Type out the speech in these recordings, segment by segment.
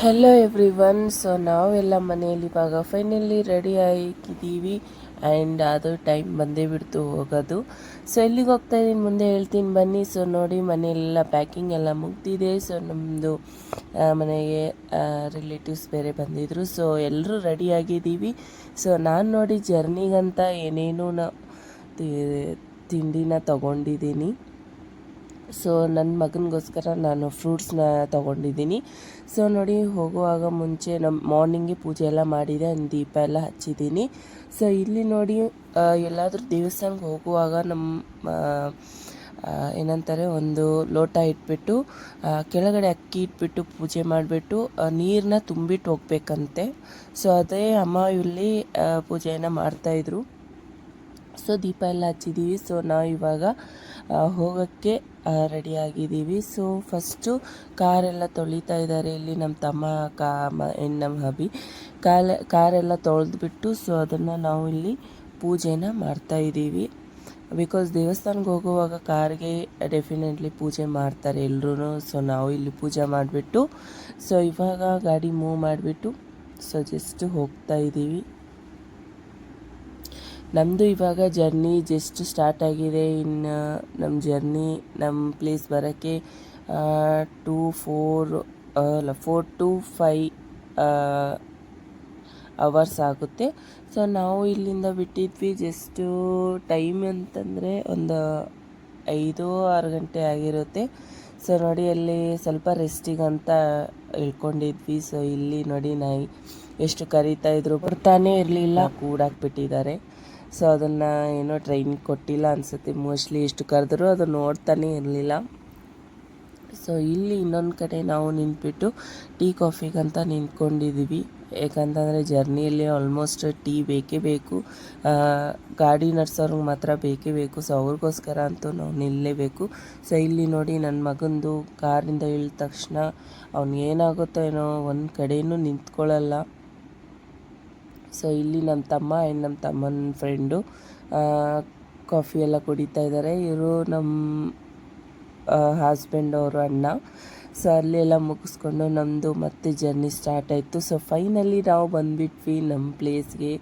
Hello everyone. So ನಾವೆಲ್ಲ ಮನೆಯಲ್ಲಿ ಇವಾಗ ಫೈನಲಿ ರೆಡಿ ಆಗಿದ್ದೀವಿ ಆ್ಯಂಡ್ ಅದು ಟೈಮ್ ಬಂದೇ ಬಿಡ್ತು ಹೋಗೋದು. ಸೊ ಎಲ್ಲಿಗೆ ಹೋಗ್ತಾ ಇದ್ದೀನಿ ಮುಂದೆ ಹೇಳ್ತೀನಿ ಬನ್ನಿ. ಸೊ ನೋಡಿ ಮನೆಯೆಲ್ಲ ಪ್ಯಾಕಿಂಗ್ ಎಲ್ಲ ಮುಗ್ದಿದೆ. ಸೊ ನಮ್ಮದು ಮನೆಗೆ ರಿಲೇಟಿವ್ಸ್ ಬೇರೆ ಬಂದಿದ್ದರು. ಸೊ ಎಲ್ಲರೂ ರೆಡಿ ಆಗಿದ್ದೀವಿ. ಸೊ ನಾನು ನೋಡಿ ಜರ್ನಿಗಂತ ಏನೇನು ತಿಂಡಿನ ತೊಗೊಂಡಿದ್ದೀನಿ. ಸೊ ನನ್ನ ಮಗನಿಗೋಸ್ಕರ ನಾನು ಫ್ರೂಟ್ಸ್ನ ತೊಗೊಂಡಿದ್ದೀನಿ. ಸೊ ನೋಡಿ ಹೋಗುವಾಗ ಮುಂಚೆ ಮಾರ್ನಿಂಗೇ ಪೂಜೆ ಎಲ್ಲ ಮಾಡಿದೆ, ದೀಪ ಎಲ್ಲ ಹಚ್ಚಿದ್ದೀನಿ. ಸೊ ಇಲ್ಲಿ ನೋಡಿ ಎಲ್ಲಾದರೂ ದೇವಸ್ಥಾನಕ್ಕೆ ಹೋಗುವಾಗ ನಮ್ಮ ಏನಂತಾರೆ, ಒಂದು ಲೋಟ ಇಟ್ಬಿಟ್ಟು ಕೆಳಗಡೆ ಅಕ್ಕಿ ಇಟ್ಬಿಟ್ಟು ಪೂಜೆ ಮಾಡಿಬಿಟ್ಟು ನೀರನ್ನ ತುಂಬಿಟ್ಟು ಹೋಗ್ಬೇಕಂತೆ. ಸೊ ಅದೇ ಅಮ್ಮ ಇಲ್ಲಿ ಪೂಜೆಯನ್ನು ಮಾಡ್ತಾಯಿದ್ರು. ಸೊ ದೀಪ ಎಲ್ಲ ಹಚ್ಚಿದ್ದೀವಿ. ಸೊ ನಾವು ಇವಾಗ ಹೋಗೋಕ್ಕೆ ರೆಡಿಯಾಗಿದ್ದೀವಿ. ಸೊ ಫಸ್ಟು ಕಾರೆಲ್ಲ ತೊಳಿತಾ ಇದ್ದಾರೆ ಇಲ್ಲಿ ನಮ್ಮ ತಮ್ಮ ನಮ್ಮ ಹಬಿ ಕಾರೆಲ್ಲ ತೊಳೆದ್ಬಿಟ್ಟು ಸೊ ಅದನ್ನು ನಾವು ಇಲ್ಲಿ ಪೂಜೆನ ಮಾಡ್ತಾಯಿದ್ದೀವಿ. ಬಿಕಾಸ್ ದೇವಸ್ಥಾನಕ್ಕೆ ಹೋಗುವಾಗ ಕಾರ್ಗೆ ಡೆಫಿನೆಟ್ಲಿ ಪೂಜೆ ಮಾಡ್ತಾರೆ ಎಲ್ಲರೂ. ಸೊ ನಾವು ಇಲ್ಲಿ ಪೂಜೆ ಮಾಡಿಬಿಟ್ಟು ಸೊ ಇವಾಗ ಗಾಡಿ ಮೂವ್ ಮಾಡಿಬಿಟ್ಟು ಸೊ ಜಸ್ಟ್ ಹೋಗ್ತಾಯಿದ್ದೀವಿ. ನಮ್ಮದು ಇವಾಗ ಜರ್ನಿ ಜಸ್ಟ್ ಸ್ಟಾರ್ಟ್ ಆಗಿದೆ. ಇನ್ನು ನಮ್ಮ ಜರ್ನಿ ನಮ್ಮ ಪ್ಲೇಸ್ ಬರೋಕ್ಕೆ 4 to 5 ಅವರ್ಸ್ ಆಗುತ್ತೆ. ಸೊ ನಾವು ಇಲ್ಲಿಂದ ಬಿಟ್ಟಿದ್ವಿ ಜಸ್ಟು ಟೈಮ್ ಅಂತಂದರೆ ಒಂದು 5-6 ಗಂಟೆ ಆಗಿರುತ್ತೆ. ಸೊ ನೋಡಿ ಅಲ್ಲಿ ಸ್ವಲ್ಪ ರೆಸ್ಟಿಗಂತ ಇಳ್ಕೊಂಡಿದ್ವಿ. ಸೊ ಇಲ್ಲಿ ನೋಡಿ ನಾಯಿ ಎಷ್ಟು ಕರೀತಾಯಿದ್ರು, ಬರ್ತಾನೆ ಇರಲಿಲ್ಲ, ಕೂಡಾಕ್ಬಿಟ್ಟಿದ್ದಾರೆ. ಸೊ ಅದನ್ನು ಏನೋ ಟ್ರೈನ್ ಕೊಟ್ಟಿಲ್ಲ ಅನಿಸುತ್ತೆ, ಮೋಸ್ಟ್ಲಿ ಎಷ್ಟು ಕರೆದ್ರೂ ಅದು ನೋಡ್ತಾನೆ ಇರಲಿಲ್ಲ. ಸೊ ಇಲ್ಲಿ ಇನ್ನೊಂದು ಕಡೆ ನಾವು ನಿಂತ್ಬಿಟ್ಟು ಟೀ ಕಾಫಿಗಂತ ನಿಂತ್ಕೊಂಡಿದ್ದೀವಿ. ಯಾಕಂತಂದರೆ ಜರ್ನಿಯಲ್ಲಿ ಆಲ್ಮೋಸ್ಟ್ ಟೀ ಬೇಕೇ ಬೇಕು, ಗಾಡಿ ನಡೆಸೋರ್ಗೆ ಮಾತ್ರ ಬೇಕೇ ಬೇಕು. ಸೊ ಅವ್ರಿಗೋಸ್ಕರ ಅಂತೂ ನಾವು ನಿಲ್ಲಲೇಬೇಕು. ಸೊ ಇಲ್ಲಿ ನೋಡಿ ನನ್ನ ಮಗಂದು ಕಾರಿಂದ ಇಳಿದ ತಕ್ಷಣ ಅವ್ನಿಗೇನಾಗುತ್ತೋ ಏನೋ ಒಂದು ಕಡೆಯೂ ನಿಂತ್ಕೊಳ್ಳಲ್ಲ. ಸೊ ಇಲ್ಲಿ ನಮ್ಮ ತಮ್ಮ ಆ್ಯಂಡ್ ನಮ್ಮ ತಮ್ಮನ ಫ್ರೆಂಡು ಕಾಫಿ ಎಲ್ಲ ಕುಡಿತಾ ಇದ್ದಾರೆ. ಇವರು ನಮ್ಮ ಹಸ್ಬೆಂಡ್ ಅವರು ಅಣ್ಣ. ಸೊ ಅಲ್ಲೆಲ್ಲ ಮುಗಿಸ್ಕೊಂಡು ನಮ್ಮದು ಮತ್ತೆ ಜರ್ನಿ ಸ್ಟಾರ್ಟ್ ಆಯಿತು. ಸೊ ಫೈನಲಿ ನಾವು ಬಂದುಬಿಟ್ವಿ ನಮ್ಮ ಪ್ಲೇಸ್ಗೆ.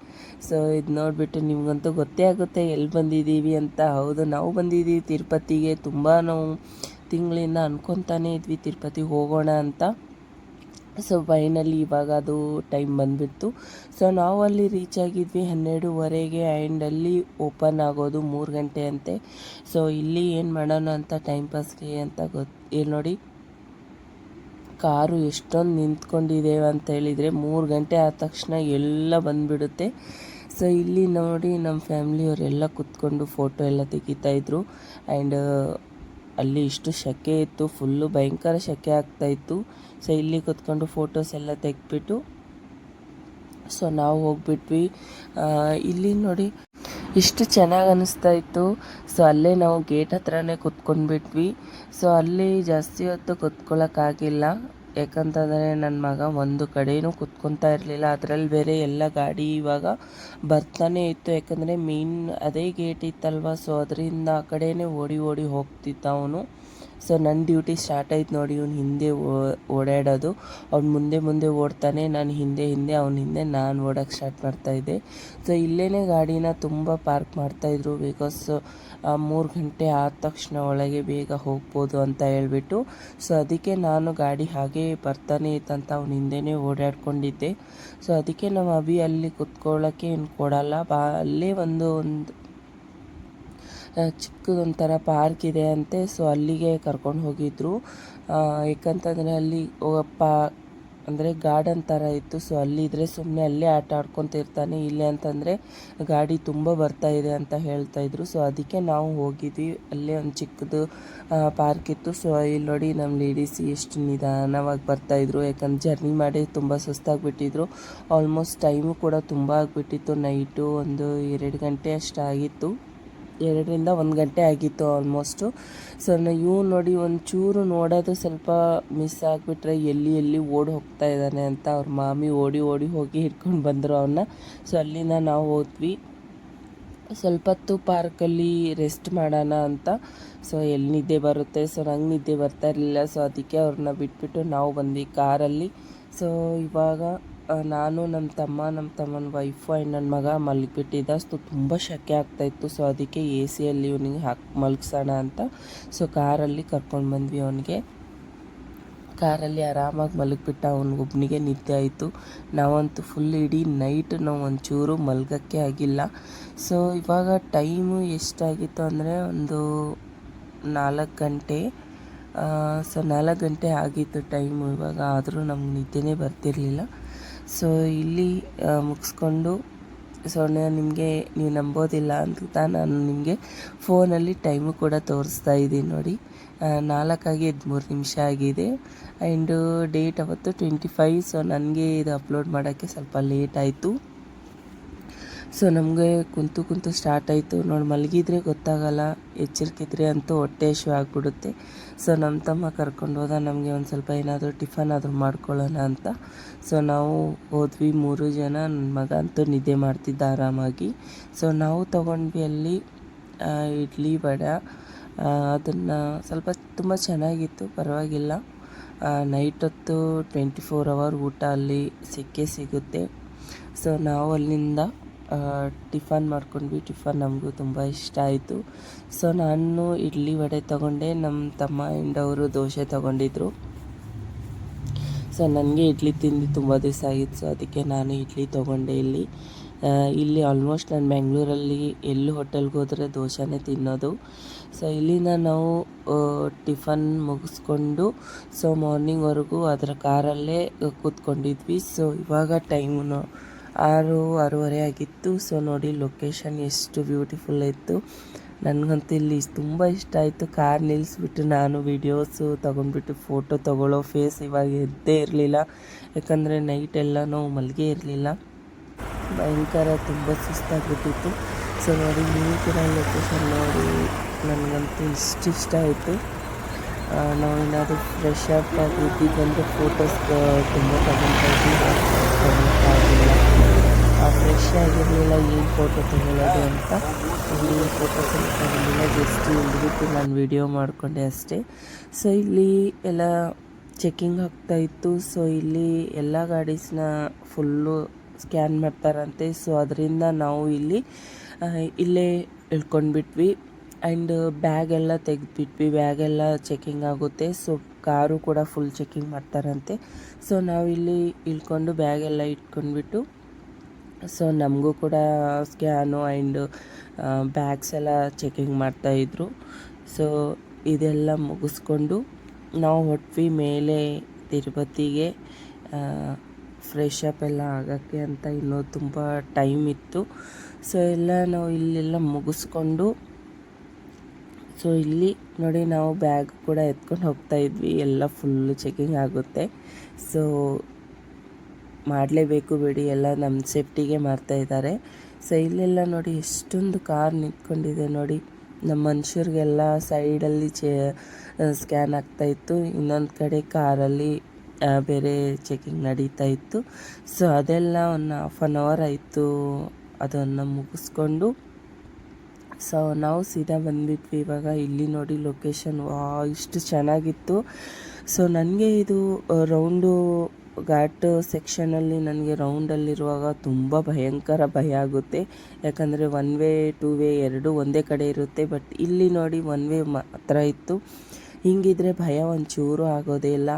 ಸೊ ಇದು ನೋಡಿಬಿಟ್ಟು ನಿಮಗಂತೂ ಗೊತ್ತೇ ಆಗುತ್ತೆ ಎಲ್ಲಿ ಬಂದಿದ್ದೀವಿ ಅಂತ. ಹೌದು, ನಾವು ಬಂದಿದ್ದೀವಿ ತಿರುಪತಿಗೆ. ತುಂಬ ನಾವು ತಿಂಗಳಿಂದ ಅನ್ಕೊತಾನೇ ಇದ್ವಿ ತಿರುಪತಿಗೆ ಹೋಗೋಣ ಅಂತ. ಸೊ ಫೈನಲಿ ಇವಾಗ ಅದು ಟೈಮ್ ಬಂದುಬಿಡ್ತು. ಸೊ ನಾವು ಅಲ್ಲಿ ರೀಚ್ ಆಗಿದ್ವಿ 12:30 ಆ್ಯಂಡ್ ಅಲ್ಲಿ ಓಪನ್ ಆಗೋದು 3 ಗಂಟೆ ಅಂತೆ. ಸೊ ಇಲ್ಲಿ ಏನು ಮಾಡೋಣ ಅಂತ ಟೈಮ್ ಪಾಸ್ಗೆ ಅಂತ ಇಲ್ಲಿ ನೋಡಿ ಕಾರು ಎಷ್ಟೊಂದು ನಿಂತ್ಕೊಂಡಿದ್ದೇವೆ ಅಂತ ಹೇಳಿದರೆ 3 ಗಂಟೆ ಆದ ತಕ್ಷಣ ಎಲ್ಲ ಬಂದುಬಿಡುತ್ತೆ. ಸೊ ಇಲ್ಲಿ ನೋಡಿ ನಮ್ಮ ಫ್ಯಾಮ್ಲಿಯವರೆಲ್ಲ ಕೂತ್ಕೊಂಡು ಫೋಟೋ ಎಲ್ಲ ತೆಗಿತಾಯಿದ್ರು. ಆ್ಯಂಡ್ ಅಲ್ಲಿ ಇಷ್ಟು ಸೆಕೆ ಇತ್ತು, ಫುಲ್ಲು ಭಯಂಕರ ಸೆಕೆ ಆಗ್ತಾಯಿತ್ತು. ಸೊ ಇಲ್ಲಿ ಕೂತ್ಕೊಂಡು ಫೋಟೋಸ್ ಎಲ್ಲ ತೆಗೆದ್ಬಿಟ್ಟು ಸೊ ನಾವು ಹೋಗ್ಬಿಟ್ವಿ. ಇಲ್ಲಿ ನೋಡಿ ಇಷ್ಟು ಚೆನ್ನಾಗಿ ಅನ್ನಿಸ್ತಾ ಇತ್ತು. ಸೊ ಅಲ್ಲೇ ನಾವು ಗೇಟ್ ಹತ್ರನೇ ಕೂತ್ಕೊಂಡ್ಬಿಟ್ವಿ. ಸೊ ಅಲ್ಲಿ ಜಾಸ್ತಿ ಹೊತ್ತು ಕೂತ್ಕೊಳ್ಳೋಕ್ಕಾಗಿಲ್ಲ, ಯಾಕಂತಂದರೆ ನನ್ನ ಮಗ ಒಂದು ಕಡೆಯೂ ಕೂತ್ಕೊತಾ ಇರಲಿಲ್ಲ. ಅದರಲ್ಲಿ ಬೇರೆ ಎಲ್ಲ ಗಾಡಿ ಇವಾಗ ಬರ್ತಾನೆ ಇತ್ತು, ಯಾಕಂದರೆ ಮೇನ್ ಅದೇ ಗೇಟ್ ಇತ್ತಲ್ವ. ಸೊ ಅದರಿಂದ ಆ ಕಡೆಯೇ ಓಡಿ ಹೋಗ್ತಿದ್ದ ಅವನು. ಸೊ ನನ್ನ ಡ್ಯೂಟಿ ಸ್ಟಾರ್ಟ್ ಆಯ್ತು ನೋಡಿ, ಅವ್ನು ಹಿಂದೆ ಓಡಾಡೋದು. ಅವ್ನು ಮುಂದೆ ಓಡ್ತಾನೆ, ನಾನು ಹಿಂದೆ ಅವ್ನ ಹಿಂದೆ ನಾನು ಓಡೋಕ್ಕೆ ಸ್ಟಾರ್ಟ್ ಮಾಡ್ತಾಯಿದ್ದೆ. ಸೊ ಇಲ್ಲೇ ಗಾಡಿನ ತುಂಬ ಪಾರ್ಕ್ ಮಾಡ್ತಾಯಿದ್ರು, ಬಿಕಾಸ್ 3 ಗಂಟೆ ಆದ ತಕ್ಷಣ ಒಳಗೆ ಬೇಗ ಹೋಗ್ಬೋದು ಅಂತ ಹೇಳ್ಬಿಟ್ಟು. ಸೊ ಅದಕ್ಕೆ ನಾನು ಗಾಡಿ ಹಾಗೆ ಬರ್ತಾನೆ ಇತ್ತಂತ ಅವ್ನ ಹಿಂದೆನೇ ಓಡಾಡ್ಕೊಂಡಿದ್ದೆ. ಸೊ ಅದಕ್ಕೆ ನಮ್ಮ ಅಭಿ ಅಲ್ಲಿ ಕುತ್ಕೊಳ್ಳೋಕ್ಕೆ ಏನು ಕೊಡಲ್ಲ, ಅಲ್ಲೇ ಒಂದು ಚಿಕ್ಕದೊಂಥರ ಪಾರ್ಕ್ ಇದೆ ಅಂತೆ. ಸೊ ಅಲ್ಲಿಗೆ ಕರ್ಕೊಂಡು ಹೋಗಿದ್ರು. ಯಾಕಂತಂದರೆ ಅಲ್ಲಿ ಅಂದರೆ ಗಾರ್ಡನ್ ಥರ ಇತ್ತು. ಸೊ ಅಲ್ಲಿದ್ದರೆ ಸುಮ್ಮನೆ ಅಲ್ಲೇ ಆಟ ಆಡ್ಕೊತಿರ್ತಾನೆ, ಇಲ್ಲೇ ಅಂತಂದರೆ ಗಾಡಿ ತುಂಬ ಬರ್ತಾಯಿದೆ ಅಂತ ಹೇಳ್ತಾಯಿದ್ರು. ಸೊ ಅದಕ್ಕೆ ನಾವು ಹೋಗಿದ್ವಿ. ಅಲ್ಲೇ ಒಂದು ಚಿಕ್ಕದು ಪಾರ್ಕ್ ಇತ್ತು. ಸೊ ಇಲ್ಲಿ ನೋಡಿ ನಮ್ಮ ಲೇಡೀಸ್ ಎಷ್ಟು ನಿಧಾನವಾಗಿ ಬರ್ತಾಯಿದ್ರು, ಯಾಕಂದ್ರೆ ಜರ್ನಿ ಮಾಡಿ ತುಂಬ ಸುಸ್ತಾಗಿಬಿಟ್ಟಿದ್ರು. ಆಲ್ಮೋಸ್ಟ್ ಟೈಮು ಕೂಡ ತುಂಬ ಆಗಿಬಿಟ್ಟಿತ್ತು. ನೈಟು ಒಂದು 2 ಗಂಟೆ ಅಷ್ಟಾಗಿತ್ತು, 2ರಿಂದ 1 ಗಂಟೆ ಆಗಿತ್ತು ಆಲ್ಮೋಸ್ಟು. ಸೊ ಇವು ನೋಡಿ ಒಂಚೂರು ನೋಡೋದು ಸ್ವಲ್ಪ ಮಿಸ್ ಆಗಿಬಿಟ್ರೆ ಎಲ್ಲಿ ಓಡಿ ಹೋಗ್ತಾ ಇದ್ದಾನೆ ಅಂತ ಅವ್ರ ಮಾಮಿ ಓಡಿ ಹೋಗಿ ಹಿಡ್ಕೊಂಡು ಬಂದರು ಅವನ್ನ. ಸೊ ಅಲ್ಲಿಂದ ನಾವು ಹೋದ್ವಿ. ಸ್ವಲ್ಪ ಹೊತ್ತು ಪಾರ್ಕಲ್ಲಿ ರೆಸ್ಟ್ ಮಾಡೋಣ ಅಂತ. ಸೊ ಎಲ್ಲಿ ನಿದ್ದೆ ಬರುತ್ತೆ. ಸೊ ನಂಗೆ ನಿದ್ದೆ ಬರ್ತಾ ಇರಲಿಲ್ಲ. ಸೊ ಅದಕ್ಕೆ ಅವ್ರನ್ನ ಬಿಟ್ಬಿಟ್ಟು ನಾವು ಬಂದ್ವಿ ಕಾರಲ್ಲಿ. ಸೊ ಇವಾಗ ನಾನು ನಮ್ಮ ತಮ್ಮನ ವೈಫು ಆ್ಯಂಡ್ ನನ್ನ ಮಗ ಮಲಗಿಬಿಟ್ಟಿದ್ದ. ಸೊ ತುಂಬ ಶೆಕೆ ಆಗ್ತಾಯಿತ್ತು. ಸೊ ಅದಕ್ಕೆ ಎ ಸಿಯಲ್ಲಿ ಇವನಿಗೆ ಹಾಕಿ ಮಲಗಿಸೋಣ ಅಂತ ಸೊ ಕಾರಲ್ಲಿ ಕರ್ಕೊಂಡು ಬಂದ್ವಿ. ಅವನಿಗೆ ಕಾರಲ್ಲಿ ಆರಾಮಾಗಿ ಮಲಗಿಬಿಟ್ಟ. ಅವನಿಗೊಬ್ಬನಿಗೆ ನಿದ್ದೆ ಆಯಿತು. ನಾವಂತೂ ಫುಲ್ ಇಡೀ ನೈಟ್ ನಾವು ಒಂಚೂರು ಮಲಗೋಕ್ಕೆ ಆಗಿಲ್ಲ. ಸೊ ಇವಾಗ ಟೈಮು ಎಷ್ಟಾಗಿತ್ತು ಅಂದರೆ ಒಂದು 4 ಗಂಟೆ. ಸೊ 4 ಗಂಟೆ ಆಗಿತ್ತು ಟೈಮು ಇವಾಗ. ಆದರೂ ನಮ್ಗೆ ನಿದ್ದೆನೇ ಬರ್ತಿರಲಿಲ್ಲ. ಸೊ ಇಲ್ಲಿ ಮುಗಿಸ್ಕೊಂಡು ಸೊ ನಿಮಗೆ ನೀವು ನಂಬೋದಿಲ್ಲ ಅಂತ ನಾನು ನಿಮಗೆ ಫೋನಲ್ಲಿ ಟೈಮು ಕೂಡ ತೋರಿಸ್ತಾ ಇದ್ದೀನಿ ನೋಡಿ. 4:03 ಆಗಿದೆ. ಆ್ಯಂಡ್ ಡೇಟ್ ಅವತ್ತು 25. ಸೊ ನನಗೆ ಇದು ಅಪ್ಲೋಡ್ ಮಾಡೋಕ್ಕೆ ಸ್ವಲ್ಪ ಲೇಟ್ ಆಯಿತು. ಸೊ ನಮಗೆ ಕುಂತು ಸ್ಟಾರ್ಟ್ ಆಯಿತು ನೋಡಿ. ಮಲಗಿದ್ರೆ ಗೊತ್ತಾಗಲ್ಲ, ಎಚ್ಚರಿಕಿದ್ರೆ ಅಂತೂ ಹೊಟ್ಟೆ ಹಸಿವು ಆಗಿಬಿಡುತ್ತೆ. ಸೊ ನಮ್ಮ ತಮ್ಮ ಕರ್ಕೊಂಡು ಹೋದ ನಮಗೆ ಒಂದು ಸ್ವಲ್ಪ ಏನಾದರೂ ಟಿಫನ್ ಆದರೂ ಮಾಡ್ಕೊಳ್ಳೋಣ ಅಂತ. ಸೊ ನಾವು ಹೋದ್ವಿ 3 ಜನ. ನನ್ನ ಮಗ ಅಂತೂ ನಿದ್ದೆ ಮಾಡ್ತಿದ್ದ ಆರಾಮಾಗಿ. ಸೊ ನಾವು ತೊಗೊಂಡ್ವಿ ಅಲ್ಲಿ ಇಡ್ಲಿ ವಡೆ. ಅದನ್ನು ಸ್ವಲ್ಪ ತುಂಬ ಚೆನ್ನಾಗಿತ್ತು, ಪರವಾಗಿಲ್ಲ. ನೈಟ್ ಹೊತ್ತು 24 ಅವರ್ ಊಟ ಅಲ್ಲಿ ಸಿಗುತ್ತೆ. ಸೊ ನಾವು ಅಲ್ಲಿಂದ ಟಿಫನ್ ಮಾಡ್ಕೊಂಡ್ವಿ. ಟಿಫನ್ ನಮಗೂ ತುಂಬ ಇಷ್ಟ ಆಯಿತು. ಸೊ ನಾನು ಇಡ್ಲಿ ವಡೆ ತೊಗೊಂಡೆ, ನಮ್ಮ ತಮ್ಮ ಅವರು ದೋಸೆ ತೊಗೊಂಡಿದ್ರು. ಸೊ ನನಗೆ ಇಡ್ಲಿ ತಿಂದು ತುಂಬ ದಿವಸ ಆಗಿತ್ತು. ಸೊ ಅದಕ್ಕೆ ನಾನು ಇಡ್ಲಿ ತೊಗೊಂಡೆ. ಇಲ್ಲಿ ಆಲ್ಮೋಸ್ಟ್ ನಾನು ಬೆಂಗಳೂರಲ್ಲಿ ಎಲ್ಲೂ ಹೋಟೆಲ್ಗೆ ಹೋದರೆ ದೋಸೆನೇ ತಿನ್ನೋದು. ಸೊ ಇಲ್ಲಿಂದ ನಾವು ಟಿಫನ್ ಮುಗಿಸ್ಕೊಂಡು ಸೊ ಮಾರ್ನಿಂಗ್ವರೆಗೂ ಅದರ ಕಾರಲ್ಲೇ ಕೂತ್ಕೊಂಡಿದ್ವಿ. ಸೊ ಇವಾಗ ಟೈಮು 6:30 ಆಗಿತ್ತು. ಸೊ ನೋಡಿ ಲೊಕೇಶನ್ ಎಷ್ಟು ಬ್ಯೂಟಿಫುಲ್ ಇತ್ತು. ನನಗಂತೂ ಇಲ್ಲಿ ತುಂಬ ಇಷ್ಟ ಆಯಿತು. ಕಾರ್ ನಿಲ್ಲಿಸ್ಬಿಟ್ಟು ನಾನು ವೀಡಿಯೋಸು ತೊಗೊಂಡ್ಬಿಟ್ಟು ಫೋಟೋ ತೊಗೊಳ್ಳೋ ಫೇಸ್ ಇವಾಗ ಎದ್ದೇ ಇರಲಿಲ್ಲ. ಯಾಕಂದರೆ ನೈಟೆಲ್ಲ ನಾವು ಮಲಗೇ ಇರಲಿಲ್ಲ, ಭಯಂಕರ ತುಂಬ ಸುಸ್ತಾಗ್ಬಿಟ್ಟಿತ್ತು. ಸೊ ನೋಡಿ ನೀವು ಕೂಡ ಲೊಕೇಶನ್ ನೋಡಿ ನನಗಂತೂ ಇಷ್ಟ ಆಯಿತು. ನಾವು ಏನಾದರೂ ಫ್ರೆಶ್ ಅಪ್ ಆಗಿ ಬಂದು ಫೋಟೋಸ್ ತುಂಬ ತೊಗೊಳ್ತಾಯಿದ್ವಿ. ಫ್ರೆಶ್ ಆಗಿರಲಿಲ್ಲ, ಏನು ಫೋಟೋ ತೊಗೊಳ್ಳೋದು ಅಂತ. ಇಲ್ಲಿ ಫೋಟೋಸಲ್ಲಿ ತೊಗೊಂಡಿಲ್ಲ, ಜಸ್ಟ್ ಇಲ್ಲಿಬಿಟ್ಟು ನಾನು ವಿಡಿಯೋ ಮಾಡಿಕೊಂಡೆ ಅಷ್ಟೇ. ಸೊ ಇಲ್ಲಿ ಎಲ್ಲ ಚೆಕ್ಕಿಂಗ್ ಆಗ್ತಾಯಿತ್ತು. ಸೊ ಇಲ್ಲಿ ಎಲ್ಲ ಗಾಡೀಸ್ನ ಫುಲ್ಲು ಸ್ಕ್ಯಾನ್ ಮಾಡ್ತಾರಂತೆ. ಸೊ ಅದರಿಂದ ನಾವು ಇಲ್ಲೇ ಇಳ್ಕೊಂಡ್ಬಿಟ್ವಿ. ಆ್ಯಂಡ್ ಬ್ಯಾಗೆಲ್ಲ ತೆಗೆದ್ಬಿಟ್ವಿ. ಬ್ಯಾಗೆಲ್ಲ ಚೆಕಿಂಗ್ ಆಗುತ್ತೆ. ಸೊ ಕಾರು ಕೂಡ ಫುಲ್ ಚೆಕಿಂಗ್ ಮಾಡ್ತಾರಂತೆ. ಸೊ ನಾವು ಇಲ್ಲಿ ಇಳ್ಕೊಂಡು ಬ್ಯಾಗೆಲ್ಲ ಇಟ್ಕೊಂಡ್ಬಿಟ್ಟು ಸೊ ನಮಗೂ ಕೂಡ ಸ್ಕ್ಯಾನು ಆ್ಯಂಡ್ ಬ್ಯಾಗ್ಸ್ ಎಲ್ಲ ಚೆಕಿಂಗ್ ಮಾಡ್ತಾಯಿದ್ರು. ಸೊ ಇದೆಲ್ಲ ಮುಗಿಸ್ಕೊಂಡು ನಾವು ಹೊಟ್ವಿ ಮೇಲೆ ತಿರುಪತಿಗೆ. ಫ್ರೆಶ್ ಅಪ್ ಎಲ್ಲ ಆಗೋಕ್ಕೆ ಅಂತ ಇನ್ನೂ ತುಂಬ ಟೈಮ್ ಇತ್ತು. ಸೊ ಎಲ್ಲ ನಾವು ಇಲ್ಲೆಲ್ಲ ಮುಗಿಸ್ಕೊಂಡು ಸೊ ಇಲ್ಲಿ ನೋಡಿ ನಾವು ಬ್ಯಾಗ್ ಕೂಡ ಎತ್ಕೊಂಡು ಹೋಗ್ತಾಯಿದ್ವಿ. ಎಲ್ಲ ಫುಲ್ಲು ಚೆಕಿಂಗ್ ಆಗುತ್ತೆ. ಸೊ ಮಾಡಲೇಬೇಕು ಬಿಡಿ, ಎಲ್ಲ ನಮ್ಮ ಸೇಫ್ಟಿಗೆ ಮಾಡ್ತಾಯಿದ್ದಾರೆ. ಸೊ ಇಲ್ಲೆಲ್ಲ ನೋಡಿ ಎಷ್ಟೊಂದು ಕಾರ್ ನಿಂತ್ಕೊಂಡಿದೆ ನೋಡಿ. ನಮ್ಮ ಮನುಷ್ಯರಿಗೆಲ್ಲ ಸೈಡಲ್ಲಿ ಸ್ಕ್ಯಾನ್ ಆಗ್ತಾಯಿತ್ತು, ಇನ್ನೊಂದು ಕಡೆ ಕಾರಲ್ಲಿ ಬೇರೆ ಚೆಕಿಂಗ್ ನಡೀತಾ ಇತ್ತು. ಸೊ ಅದೆಲ್ಲ ಒಂದು 1/2 ಅವರ್ ಆಯಿತು ಅದನ್ನು ಮುಗಿಸ್ಕೊಂಡು. ಸೊ ನಾವು ಸೀದಾ ಬಂದುಬಿಟ್ವಿ. ಇವಾಗ ಇಲ್ಲಿ ನೋಡಿ ಲೊಕೇಶನ್ ಇಷ್ಟು ಚೆನ್ನಾಗಿತ್ತು. ಸೊ ನನಗೆ ಇದು ರೌಂಡು ಘಾಟ್ ಸೆಕ್ಷನಲ್ಲಿ ನನಗೆ ರೌಂಡಲ್ಲಿರುವಾಗ ತುಂಬ ಭಯಂಕರ ಭಯ ಆಗುತ್ತೆ. ಯಾಕಂದರೆ 1 ವೇ 2 ವೇ ಎರಡೂ ಒಂದೇ ಕಡೆ ಇರುತ್ತೆ. ಬಟ್ ಇಲ್ಲಿ ನೋಡಿ 1 ವೇ ಮಾತ್ರ ಇತ್ತು. ಹಿಂಗಿದ್ರೆ ಭಯ ಒಂಚೂರು ಆಗೋದೇ ಇಲ್ಲ.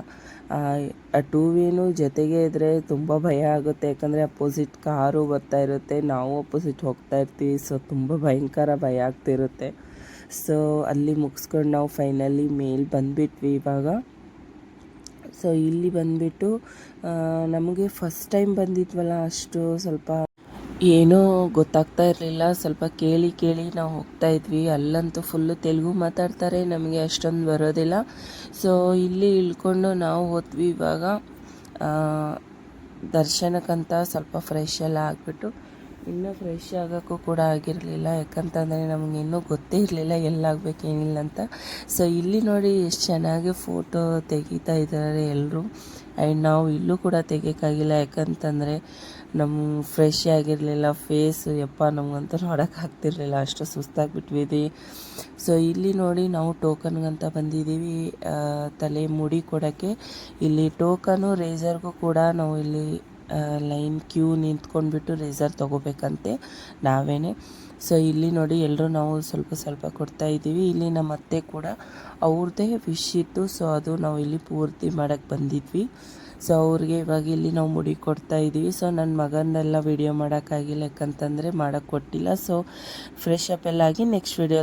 2 ವೇನೂ ಜೊತೆಗೆ ಇದ್ದರೆ ತುಂಬ ಭಯ ಆಗುತ್ತೆ. ಯಾಕಂದರೆ ಅಪೋಸಿಟ್ ಕಾರು ಬರ್ತಾ ಇರುತ್ತೆ, ನಾವು ಅಪೋಸಿಟ್ ಹೋಗ್ತಾ ಇರ್ತೀವಿ. ಸೊ ತುಂಬ ಭಯಂಕರ ಭಯ ಆಗ್ತಿರುತ್ತೆ. ಸೊ ಅಲ್ಲಿ ಮುಗಿಸ್ಕೊಂಡು ನಾವು ಫೈನಲಿ ಮೇಲೆ ಬಂದುಬಿಟ್ವಿ ಇವಾಗ. ಸೊ ಇಲ್ಲಿ ಬಂದುಬಿಟ್ಟು ನಮಗೆ ಫಸ್ಟ್ ಟೈಮ್ ಬಂದಿದ್ವಲ್ಲ, ಅಷ್ಟು ಸ್ವಲ್ಪ ಏನೋ ಗೊತ್ತಾಗ್ತಾ ಇರಲಿಲ್ಲ. ಸ್ವಲ್ಪ ಕೇಳಿ ನಾವು ಹೋಗ್ತಾ ಇದ್ವಿ. ಅಲ್ಲಂತೂ ಫುಲ್ಲು ತೆಲುಗು ಮಾತಾಡ್ತಾರೆ, ನಮಗೆ ಅಷ್ಟೊಂದು ಬರೋದಿಲ್ಲ. ಸೊ ಇಲ್ಲಿ ಇಳ್ಕೊಂಡು ನಾವು ಹೋದ್ವಿ. ಇವಾಗ ದರ್ಶನಕ್ಕಂತ ಸ್ವಲ್ಪ ಫ್ರೆಶ್ ಎಲ್ಲ ಆಗಿಬಿಟ್ಟು, ಇನ್ನೂ ಫ್ರೆಶ್ ಆಗೋಕ್ಕೂ ಕೂಡ ಆಗಿರಲಿಲ್ಲ. ಯಾಕಂತಂದರೆ ನಮಗೆ ಇನ್ನೂ ಗೊತ್ತೇ ಇರಲಿಲ್ಲ ಎಲ್ಲಾಗಬೇಕು ಏನಿಲ್ಲ ಅಂತ. ಸೊ ಇಲ್ಲಿ ನೋಡಿ ಎಷ್ಟು ಚೆನ್ನಾಗಿ ಫೋಟೋ ತೆಗಿತಾ ಇದ್ದಾರೆ ಎಲ್ಲರೂ. ಆ್ಯಂಡ್ ನಾವು ಇಲ್ಲೂ ಕೂಡ ತೆಗಿಯೋಕ್ಕಾಗಿಲ್ಲ. ಯಾಕಂತಂದರೆ ನಮ್ಮ ಫ್ರೆಶ್ ಆಗಿರಲಿಲ್ಲ ಫೇಸ್. ಯಪ್ಪ ನಮಗಂತೂ ನೋಡೋಕ್ಕಾಗ್ತಿರ್ಲಿಲ್ಲ, ಅಷ್ಟು ಸುಸ್ತಾಗಿಬಿಟ್ವಿದ್ವಿ. ಸೊ ಇಲ್ಲಿ ನೋಡಿ ನಾವು ಟೋಕನ್ಗಂತ ಬಂದಿದ್ದೀವಿ, ತಲೆ ಮುಡಿ ಕೊಡೋಕ್ಕೆ. ಇಲ್ಲಿ ಟೋಕನು ರೇಸರ್ಗೂ ಕೂಡ ನಾವು ಇಲ್ಲಿ ಲೈನ್ ಕ್ಯೂ ನಿಂತ್ಕೊಂಡ್ಬಿಟ್ಟು ರೇಸರ್ ತೊಗೋಬೇಕಂತೆ ನಾವೇನೆ. ಸೊ ಇಲ್ಲಿ ನೋಡಿ ಎಲ್ಲರೂ ನಾವು ಸ್ವಲ್ಪ ಸ್ವಲ್ಪ ಕೊಡ್ತಾ ಇದ್ದೀವಿ. ಇಲ್ಲಿ ನಮ್ಮ ಅತ್ತೆ ಕೂಡ ಅವ್ರದ್ದೇ ವಿಶ್ ಇತ್ತು, ಸೊ ಅದು ನಾವು ಇಲ್ಲಿ ಪೂರ್ತಿ ಮಾಡೋಕ್ಕೆ ಬಂದಿದ್ವಿ. ಸೊ ಅವ್ರಿಗೆ ಇವಾಗ ಇಲ್ಲಿ ನಾವು ಮುಡಿ ಕೊಡ್ತಾ ಇದ್ದೀವಿ. ಸೊ ನನ್ನ ಮಗನ್ನೆಲ್ಲ ವಿಡಿಯೋ ಮಾಡೋಕ್ಕಾಗಿಲ್ಲ, ಯಾಕಂತಂದರೆ ಮಾಡೋಕ್ಕೆ ಕೊಟ್ಟಿಲ್ಲ. ಸೊ ಫ್ರೆಶ್ ಅಪ್ ಎಲ್ಲ ಆಗಿ ನೆಕ್ಸ್ಟ್ ವಿಡಿಯೋ